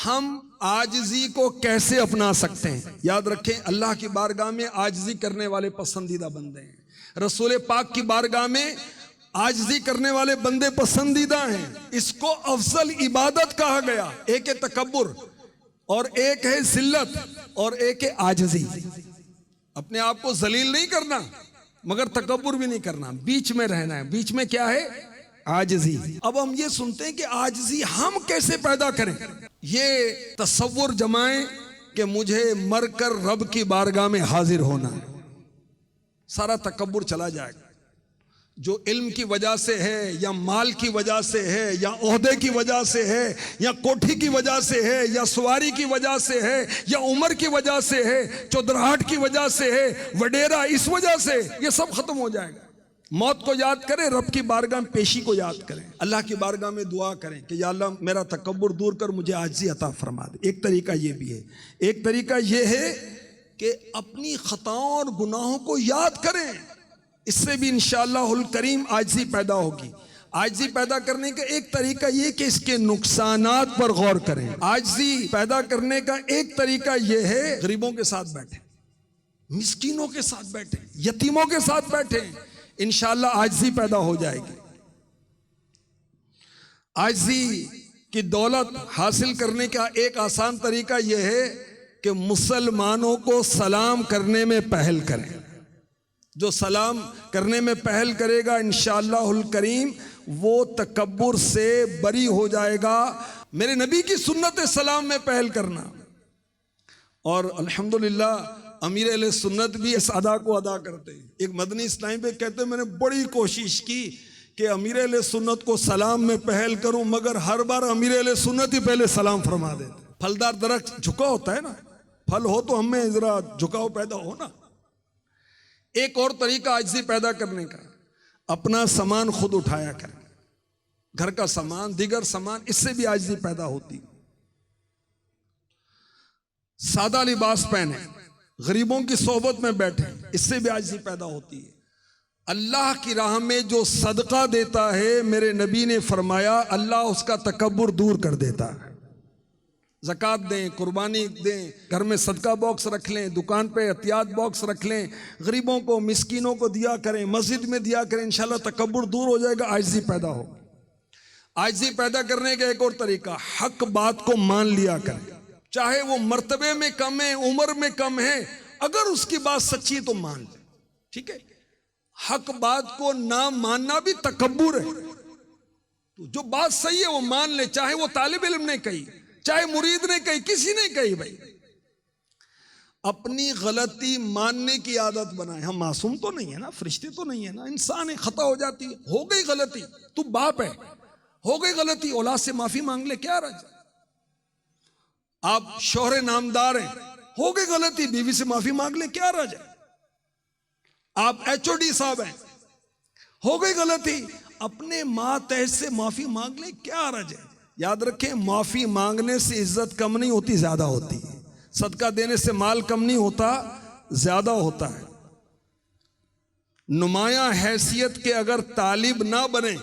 ہم عاجزی کو کیسے اپنا سکتے ہیں؟ یاد رکھیں، اللہ کی بارگاہ میں عاجزی کرنے والے پسندیدہ بندے ہیں۔ رسول پاک کی بارگاہ میں عاجزی کرنے والے بندے پسندیدہ ہیں۔ اس کو افضل عبادت کہا گیا۔ ایک ہے تکبر، اور ایک ہے ذلت، اور ایک ہے عاجزی۔ اپنے آپ کو ذلیل نہیں کرنا مگر تکبر بھی نہیں کرنا، بیچ میں رہنا ہے۔ بیچ میں کیا ہے؟ عاجزی۔ اب ہم یہ سنتے ہیں کہ عاجزی ہم کیسے پیدا کریں؟ یہ تصور جمائیں کہ مجھے مر کر رب کی بارگاہ میں حاضر ہونا ہے، سارا تکبر چلا جائے گا۔ جو علم کی وجہ سے ہے، یا مال کی وجہ سے ہے، یا عہدے کی وجہ سے ہے، یا کوٹھی کی وجہ سے ہے، یا سواری کی وجہ سے ہے، یا عمر کی وجہ سے ہے، چودراہٹ کی وجہ سے ہے، وڈیرا اس وجہ سے، یہ سب ختم ہو جائے گا۔ موت کو یاد کریں، رب کی بارگاہ میں پیشی کو یاد کریں، اللہ کی بارگاہ میں دعا کریں کہ یا اللہ میرا تکبر دور کر، مجھے عاجزی عطا فرما دے۔ ایک طریقہ یہ بھی ہے۔ ایک طریقہ یہ ہے کہ اپنی خطاؤں اور گناہوں کو یاد کریں، اس سے بھی انشاءاللہ الکریم عاجزی پیدا ہوگی۔ عاجزی پیدا کرنے کا ایک طریقہ یہ کہ اس کے نقصانات پر غور کریں۔ عاجزی پیدا کرنے کا ایک طریقہ یہ ہے، غریبوں کے ساتھ بیٹھیں، مسکینوں کے ساتھ بیٹھیں، یتیموں کے ساتھ بیٹھیں، انشاءاللہ عاجزی پیدا ہو جائے گی۔ عاجزی کی دولت حاصل کرنے کا ایک آسان طریقہ یہ ہے کہ مسلمانوں کو سلام کرنے میں پہل کریں۔ جو سلام کرنے میں پہل کرے گا انشاءاللہ الکریم وہ تکبر سے بری ہو جائے گا۔ میرے نبی کی سنت سلام میں پہل کرنا، اور الحمدللہ امیر اہل سنت بھی اس ادا کو ادا کرتے ہیں۔ ایک مدنی اسلامی پہ کہتے ہیں میں نے بڑی کوشش کی کہ امیر اہل سنت کو سلام میں پہل کروں، مگر ہر بار امیر اہل سنت ہی پہلے سلام فرما دیتے۔ پھلدار درخت جھکا ہوتا ہے نا، پھل ہو تو ہم میں ذرا جھکاؤ پیدا ہو نا۔ ایک اور طریقہ عاجزی پیدا کرنے کا، اپنا سامان خود اٹھایا کریں، گھر کا سامان، دیگر سامان، اس سے بھی عاجزی پیدا ہوتی۔ سادہ لباس پہنے، غریبوں کی صحبت میں بیٹھیں، اس سے بھی عاجزی پیدا ہوتی ہے۔ اللہ کی راہ میں جو صدقہ دیتا ہے، میرے نبی نے فرمایا اللہ اس کا تکبر دور کر دیتا ہے۔ زکوٰۃ دیں، قربانی دیں، گھر میں صدقہ باکس رکھ لیں، دکان پہ احتیاط باکس رکھ لیں، غریبوں کو مسکینوں کو دیا کریں، مسجد میں دیا کریں، انشاءاللہ تکبر دور ہو جائے گا، عاجزی پیدا ہو۔ عاجزی پیدا کرنے کا ایک اور طریقہ، حق بات کو مان لیا کریں، چاہے وہ مرتبے میں کم ہے، عمر میں کم ہے، اگر اس کی بات سچی ہے تو مان لیں، ٹھیک ہے۔ حق بات کو نہ ماننا بھی تکبر ہے۔ تو جو بات صحیح ہے وہ مان لے، چاہے وہ طالب علم نے کہی، چاہے مرید نے کہی، کسی نے کہی۔ بھائی اپنی غلطی ماننے کی عادت بنائیں۔ ہم معصوم تو نہیں ہے نا، فرشتے تو نہیں ہے نا، انسان ہے، خطا ہو جاتی ہے، ہو گئی غلطی، تو باپ ہے، ہو گئی غلطی، اولاد سے معافی مانگ لے، کیا رجا۔ آپ شوہر نامدار ہیں، ہو گئی غلطی، بیوی سے معافی مانگ لے، کیا رجا۔ آپ HOD صاحب ہیں، ہو گئی غلطی، اپنے ماتحت سے معافی مانگ لے، کیا رجا۔ یاد رکھیں، معافی مانگنے سے عزت کم نہیں ہوتی، زیادہ ہوتی ہے۔ صدقہ دینے سے مال کم نہیں ہوتا، زیادہ ہوتا ہے۔ نمایاں حیثیت کے اگر طالب نہ بنے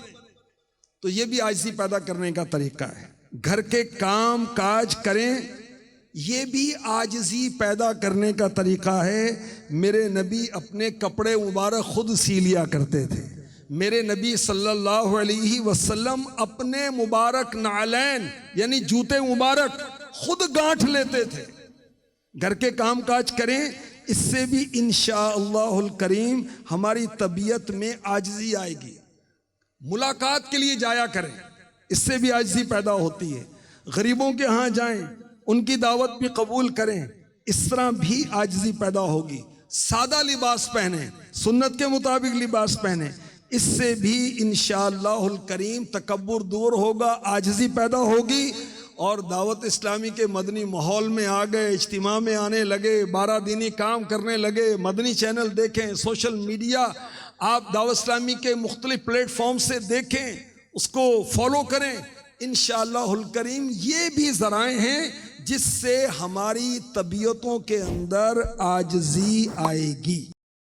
تو یہ بھی عاجزی پیدا کرنے کا طریقہ ہے۔ گھر کے کام کاج کریں، یہ بھی عاجزی پیدا کرنے کا طریقہ ہے۔ میرے نبی اپنے کپڑے مبارک خود سی لیا کرتے تھے۔ میرے نبی صلی اللہ علیہ وسلم اپنے مبارک نعلین یعنی جوتے مبارک خود گانٹھ لیتے تھے۔ گھر کے کام کاج کریں، اس سے بھی انشاءاللہ الکریم ہماری طبیعت میں عاجزی آئے گی۔ ملاقات کے لیے جایا کریں، اس سے بھی عاجزی پیدا ہوتی ہے۔ غریبوں کے ہاں جائیں، ان کی دعوت بھی قبول کریں، اس طرح بھی عاجزی پیدا ہوگی۔ سادہ لباس پہنیں، سنت کے مطابق لباس پہنیں، اس سے بھی انشاءاللہ الکریم تکبر دور ہوگا، عاجزی پیدا ہوگی۔ اور دعوت اسلامی کے مدنی ماحول میں آ گئے، اجتماع میں آنے لگے، 12 دینی کام کرنے لگے، مدنی چینل دیکھیں، سوشل میڈیا آپ دعوت اسلامی کے مختلف پلیٹ فارم سے دیکھیں، اس کو فالو کریں، انشاءاللہ الکریم یہ بھی ذرائع ہیں جس سے ہماری طبیعتوں کے اندر عاجزی آئے گی۔